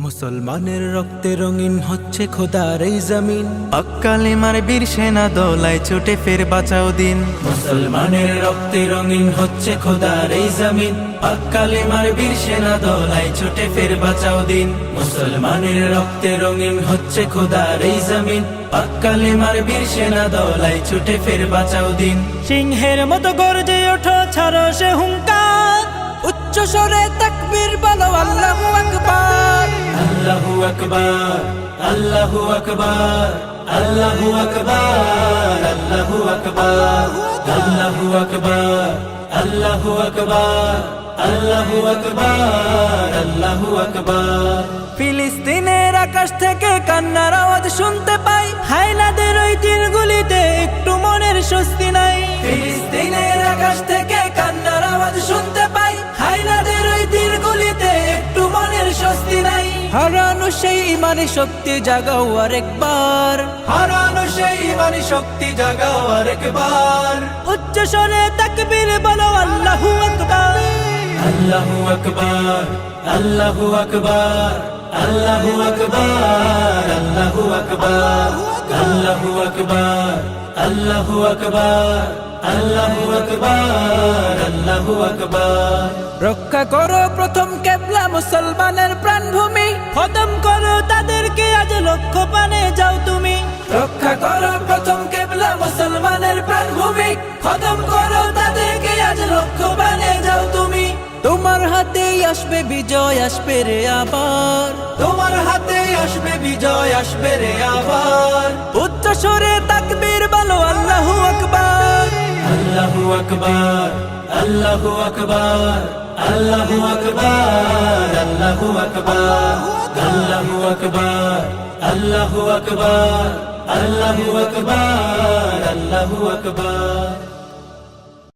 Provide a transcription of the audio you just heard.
মুসলমানের রক্তে রঙিন হচ্ছে খোদার এই জমিন। কালেমার বীর সেনা দলায় ছুটে ফের বাঁচাও দিন। মুসলমানের রক্তে রঙিন হচ্ছে খোদার এই জমিন। কালেমার বীর সেনা দলায় ছুটে ফের বাঁচাও দিন। মুসলমানের রক্তে রঙিন হচ্ছে খোদার এই জমিন। কালেমার বীর সেনা দলায় ছুটে ফের বাঁচাও দিন। সিংহের মতো গর্জে ওঠো, ছাড়ো সে হুঙ্কার, উচ্চ স্বরে তাকবীর বলো আল্লাহু আকবার। আল্লাহু আকবার, আল্লাহু আকবার, আল্লাহু আকবার, আল্লাহু আকবার, আল্লাহু আকবার, আল্লাহু আকবার, আল্লাহু আকবার, আল্লাহু আকবার। ফিলিস্তিনের আকাশ থেকে কান্নার আওয়াজ শুনতে পাই, হায়নাদের ওই তীরগুলিতে একটু মনের স্বস্তি নাই। ফিলিস্তিনের আকাশ থেকে কান্নার আওয়াজ শুনতে পাই, হায়নাদের ওই তীরগুলিতে একটু মনের স্বস্তি নাই। হারানো সেই ইমানি শক্তি জাগাও আরেকবার, হারানো সেই ইমানি শক্তি জাগাও আরেকবার। উচ্চ স্বরে তাকবীর বলো আল্লাহু আকবার। আল্লাহু আকবার, আল্লাহু আকবার, আল্লাহু আকবার, আল্লাহু আকবার, আল্লাহু আকবার, আল্লাহু আকবার, আল্লাহু আকবার, আল্লাহু আকবার। রক্ষা করো প্রথম কেবলা মুসলমানের প্রাণভূমি, খতম করো তাদেরকে আজ লক্ষ্য পানে যাও তুমি। রক্ষা করো প্রথম কেবলা মুসলমানের প্রাণভূমি, খতম করো তাদেরকে আজ লক্ষ্য বানে যাও তুমি। তোমার হাতেই আসবে বিজয়, আসবে রে আবার। তোমার হাতে আসবে বিজয়, আসবে রে আবার। উচ্চ স্বরে তাকবীর বলো আল্লাহু আকবার। আল্লাহু আকবার, আল্লাহু আকবার, আল্লাহু আকবার, আল্লাহু আকবার, আল্লাহু আকবার, আল্লাহু আকবার, আল্লাহু আকবার, আল্লাহু আকবার।